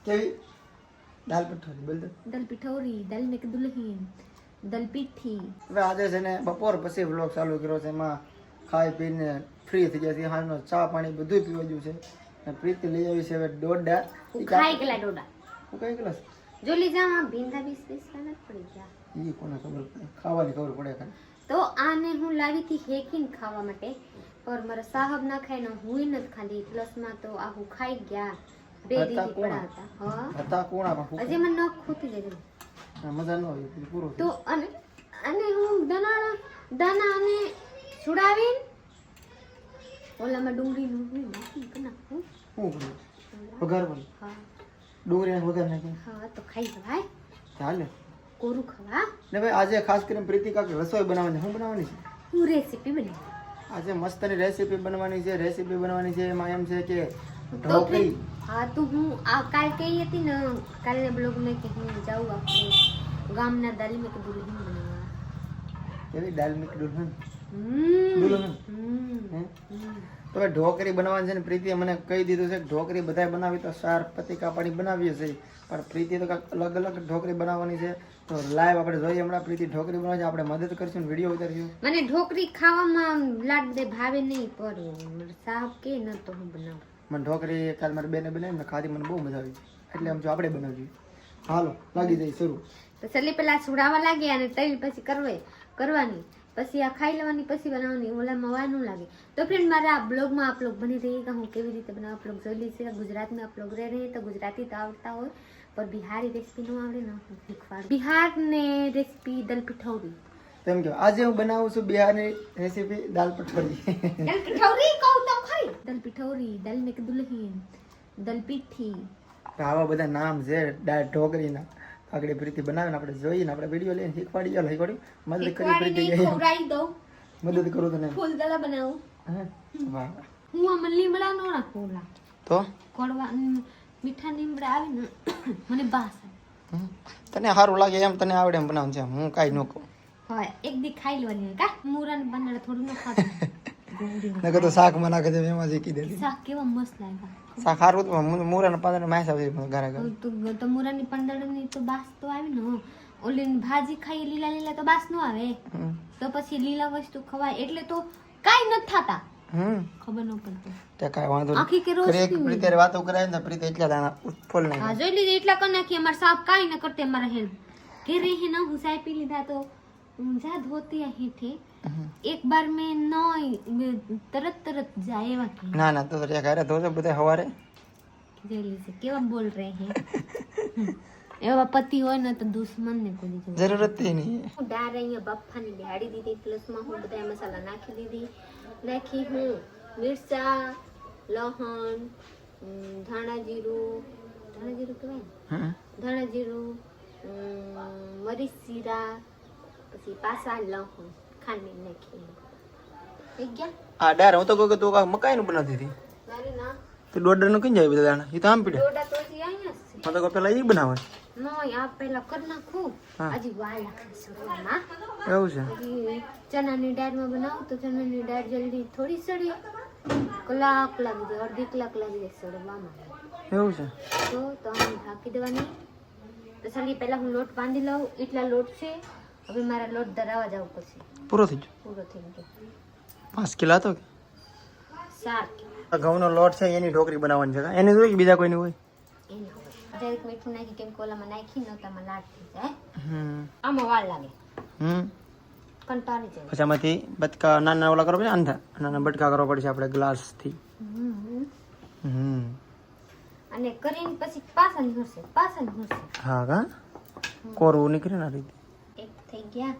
કેવી દાલ પઠોરી બોલ દે. दाल पिठौरी दाल में के दुल्हन दाल पीठी હવે આજે છે ને બપોર પછી વ્લોગ ચાલુ કર્યો છે. એમાં ખાઈ પીને ફ્રી થઈ ગયા છે. હાલનો ચા પાણી બધું પીવા ગયું છે. અને પ્રીતિ લઈ આવી છે હવે ડોડા. खाई गला डोडा હું કઈ ગ્લાસ जो ली जा वहां भिंदा 20 का न पड़ी गया એ કોને ખબર પડે, ખાવાની ખબર પડે ખાલી. तो आने હું લાવી થી હેકીન ખાવા માટે પર મારા સાહબ ના ખાય ને હું ન ખાલી પ્લસ માં તો આ હું ખાઈ ગયા બે હતા દીદી કોણ? પડા હતા હા હતા કોણા પણ અજે મને નખ ખૂટી જાય મજા ન આવી પછી પૂરો તો અને અને હું દાના અને સુડાવીને ઓલામાં ડુંગળી નું નાખી બનાવું શું કર્યું વઘાર પણ હા ડુંગળી વઘાર નાખી હા તો ખાઈ જવાય ચાલે કોરું ખવા ને ભાઈ આજે ખાસ કરીને પ્રીતિ કાક રસોઈ બનાવવાની. શું બનાવવાની છે હું રેસીપી બની આજે મસ્તની રેસીપી બનવાની છે. રેસીપી બનવાની છે એમાં એમ છે કે તો ઢોકળી. હા તો હું આ કાલ કહી હતી ને કાલના બ્લોગ મેં કે હું જાઉં આપણે ગામના દાલી મેં કે દુલ્હન બનાવવા એવી દાલ મિક્સ દુલ્હન હમ દુલ્હન હમ હે? તો હવે ઢોકળી બનાવવાની છે ને પ્રીતિએ મને કહી દીધું છે કે ઢોકળી બધાય બનાવી તો સાર પતિકા પાણી બનાવીએ છીએ. પણ પ્રીતિ તો કાંઈક અલગ અલગ ઢોકળી બનાવવાની છે. તો લાઈવ આપણે જોઈએ હમણાં પ્રીતિ ઢોકળી બનાવે છે. આપણે મદદ કરશું વિડીયો ઉતારશું. મને ઢોકળી ખાવામાં લાડ દે ભાવે નહીં પર સાહેબ કે ન તો હું બનાવું મને ઢોકળી કાલ મારી બેને બનાવી ને ખાધી મને બહુ મજા આવી. એટલે આમ જો આપણે બનાવવી. હાલો લાગી જાય શરૂ. તો છેલ્લે પેલા સુડાવા લાગ્યા અને તળી પછી કરવાની પછી આ ખાઈ લેવાની પછી બનાવવાની ઓલામાં વાર ન લાગે. તો ફ્રેન્ડ મારા આ બ્લોગમાં આપ લોગ બની રહીएगा હું કેવી રીતે બનાવું આપ લોગ જોઈ लीजिएगा. गुजरात में आप लोग रह रहे हैं तो गुजराती तो आवड़ता હોય पर बिहारी रेसिपी નો આવડે ને હું શીખવાડ. બિહાર ને રેસિપી દાલ પિઠૌરી તેમ કે આજે હું બનાવું છું બિહારની રેસીપી દાલ પઠોરી. દાલ પિઠૌરી કહું તો ખરી દાલ પિઠૌરી દાલ મેં કે દુલ્હન દાલ પીઠી આવા બધા નામ છે દાળ ઢોકળીના. આગળ પ્રીતિ બનાવે ને આપણે જોઈએ ને આપણે વિડીયો લઈને શીખવાડી મદદ કરી પ્રીતિ ખવડાવી દઉં મદદ કરું તને. ફૂલદલા બનાવું હે? વાહ. હું આમાં લીમડા નો નાખું ઓલા તો કોડવા મીઠા લીમડા આવે ને મને બાસ તને સારું લાગે એમ તને આવડે એમ બનાવવાનું છે. હું કાંઈ ન કહું. હોય એક દી ખાઈ લેવાની કા મુરાને બનાડે થોડું ન ખાતું નકર તો શાકમાં નાખે છે એમાં શીખી દે. શાક કેવા મસ્ત લાગ્યા શાક સારું તો મૂરાના પાંદડા માસ આવે ઘરે ઘરે. તો મુરાની પંદરની તો બાસ તો આવી ને ઓલી ભાજી ખાઈ લીલા તો બાસ નો આવે તો પછી લીલા વસ્તુ ખવાય એટલે તો કાઈ ન થાતા ખબર ન પડતી તે કાંઈ વાંધો આખી કે રોજ નહીં. પ્રીતિ વાતો કરાય ને પ્રીતિ એટલા દાણા ફૂલ નહીં. હા જોઈ લીધી એટલા કરી નાખી અમાર સાહેબ કાઈ ન કરતે અમારા હેલ્પ કે રહે હે ના હું ચાय पी લીધા તો જા ધોતી અહીં થે એક બાર મેં ન તરત જાય એવા કે ના ના તો ત્યાં ઘરે ધોજો બધા સવારે. જોઈ લીધે કેવા બોલ રહે હે એવા પતિ હોય ને તો દુશ્મન ને કોઈ જરૂરત નહીં. હું દાળ અહીંયા બફાની બેહાડી દીધી પ્લસમાં હું બધા મસાલા નાખી દીધી નાખી હું મિરચા લહણ ધાણા જીરું કહેવાય ધાણા જીરું મરીચ જીરા પછી પાસા લહણ ખાંડી નાખી થઈ ગયા. આ ડાર હું તો કહું કે તું મકાઈ નું બનાવતી હતી મારે ના તો દોડર નું કઈ જાય બધા દાણા એ તો આમ પીડે. ડોડા તો હજી અહીંયા જ છે હું તો પેલા એ બનાવે. નોય આ પહેલા કરી નાખું હજી વાર લાગે સડવામાં. એવું છે. હજી ચણાની દાળમાં બનાવું તો ચણાની દાળ જલ્દી થોડી સડી કલાક લાગી જાય અડધી કલાક લાગી જાય સડવામાં. એવું છે. તો આમ ઢાંકી દેવાની. તો ચાલી પહેલા હું લોટ બાંધી લઉં એટલા લોટ છે હવે મારા લોટ ધરાવા જવું પડશે. પૂરો થઈ ગયો. પૂરો થઈ ગયો 5 કિલો હતો કે 7 ઘઉંનો લોટ છે એની ઢોકળી બનાવવાની છે. એની જોઈ બીજા કોઈની હોય એના જરીક મીઠું નાખી કેમ કોલામાં નાખી ન તો આમાં લાટ થઈ જાય. હમ આમાં વાર લાગે હમ કંટાળી જાય. પછી આમાંથી બટકા નાના ઓલા કરવા પડે આંધા નાના બટકા કરવા પડશે આપણે ગ્લાસ થી. અને કરીને પછી પાછા નીકળશે હા કા કોરું નીકળે ને આ રીતે. એક થઈ ગયા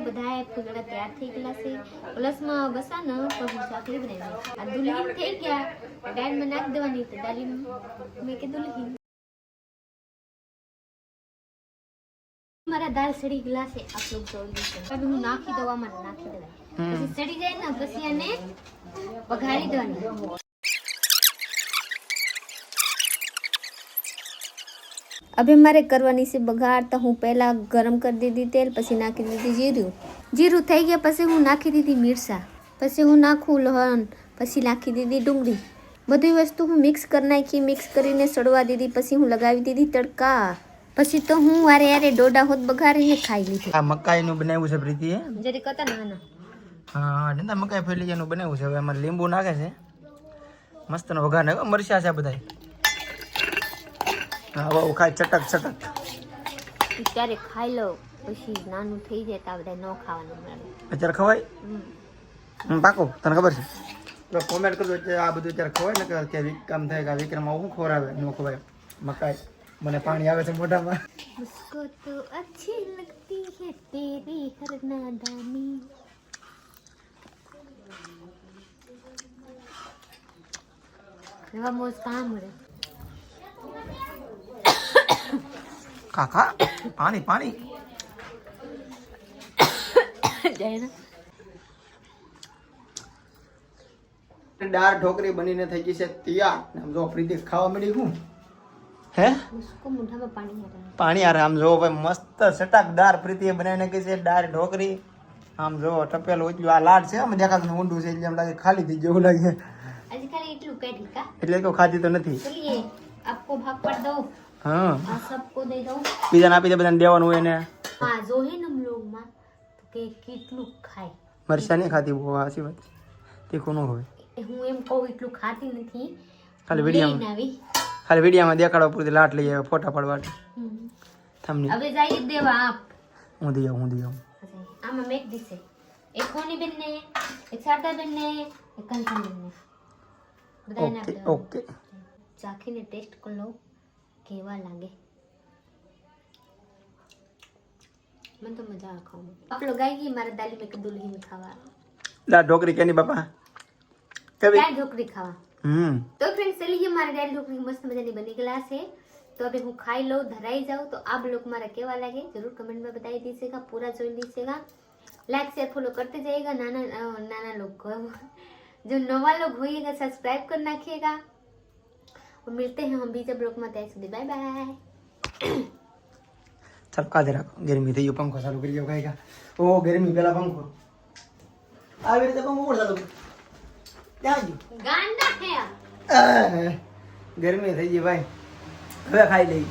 બધાએ ફૂલડા તૈયાર થઈ ગયેલા છે પ્લસમાં બસા ને તો હું ચાકરી બનાવી આ દુલ્હન થઈ ગયા દાળમાં નાખી દેવાની તો દાલી મેં કે દુલ્હન મારા દાળ સડી ગયેલા છે આપ લોગ જોઈ લીધું હવે હું નાખી દઉં આમાં નાખી દેવાય પછી સડી જાય ને પછી એને વઘારી દેવાની अभी मारे करवानी से बघार तो हूँ पहला गरम कर दीधी तेल पछी नाखी दीधी जीરું जीરું થઈ ગયા પછી હું નાખી દીધી મિરસા પછી હું નાખું લહણ પછી નાખી દીધી ડુંગળી બધી વસ્તુ હું મિક્સ કરી નાખી મિક્સ કરીને સડવા દીધી પછી હું લગાવી દીધી તડકા પછી તો હું વારે યારે ડોડા હોત બઘારીને ખાઈ લીધી આ મકાઈનું બનાવ્યું છે પ્રીતિએ જરી કતા નાના હા નંદા મકાઈ ફેલીનું બનાવ્યું છે હવે એમાં લીંબુ નાખે છે મસ્તનો વઘાર નાખો મરચા છે બધા હા બહુ ખાય ચટક ચટક ત્યારે ખાઈ લો પછી નાનું થઈ જાય તો બધા ન ખાવાનું મળે અત્યારે ખવાય પાકો તને ખબર છે કોમેન્ટ કરજો આ બધું અત્યારે ખવાય ને કે કામ થાય કે વિક્રમમાં હું ખવડાવે ન ખવાય મકાઈ મને પાણી આવે છે મોઢામાં મુસ્કો તો अच्छी लगती है तेरी हर नादानी नवा मोज काम रे કાકા પાણી પાણી જાય દાળ ઢોકરી બનીને થઈ ગઈ છે તૈયાર આમ જો પ્રીતિ ખાવા મળી હું હે મુસ્કો મોઢામાં પાણી આવે પાણી આ આમ જો ભાઈ મસ્ત સટાકદાર પ્રીતિએ બનાવીને નાખી છે દાળ ઢોકરી આમ જો ટપેલું એટલું આ લાડ છે આમ દેખાતું ઊંડું છે એટલે એમ લાગે ખાલી થઈ જેવું લાગે આજે ખાલી એટલું કાઢી કા એટલે તો ખાધી તો નથી ચलिए आपको भाग पड़ दो હા आ सबको दे दो બીજાને આપી દે બધાને દેવાનું હોય ને हाँ जो है हम लोग માં તો કે કેટલું ખાય મરચા નહીં ખાતી બહુ સાચી વાત તીખું ન હોય હું એમ કહું એટલું ખાતી નથી ખાલી લઈને વિડીયામાં આવી ખાલી વિડીયામાં દેખાડવા પૂરતી લાટ લઈ આવે ફોટા પાડવા થમની હવે જઈએ દેવા આપ હું દઈ આવું આમાં મેક દીશે એક હોની બેન ને એક શારદા બેન ને એક કંચન બેન ને બધાને ઓકે આપી ઓકે ચાખીને ટેસ્ટ કરી લો કેવા લાગે મને તો મજા આવે ખાવામાં આપ લોग आएगी મારા દાલી મેં કે દુલ્હન ખાવા દાળ ઢોકરી કેની બાપા કभी દાળ ઢોકરી ખાવા तो फ्रेंड्स चलिए हमारे दाल ढोकली मस्त मजानी बनी गला है तो अभी હું ખાઈ લઉં ધરાઈ જાઉં તો आप लोग મારા કેવા લાગે जरूर कमेंट में बताई दीजिएगा पूरा जोइन दीजिएगा लाइक शेयर फॉलो करते जाइएगा नाना लोग जो नवा लोग होइएगा सब्सक्राइब कर नाखिएगा और मिलते हैं हम बीजा ब्लॉग में ત્યાં સુધી बाय बाय ચાલ કાઢે રાખો ગરમી થઈ ગયો પંખો ચાલુ કરી દો કાંઈ ઓ ગરમી પેલા પંખો આવી રીતે પંખો કોણ ચાલુ ત્યાં ગયું ગાંડા હે ગરમી થઈ ગઈ ભાઈ હવે ખાઈ લઈ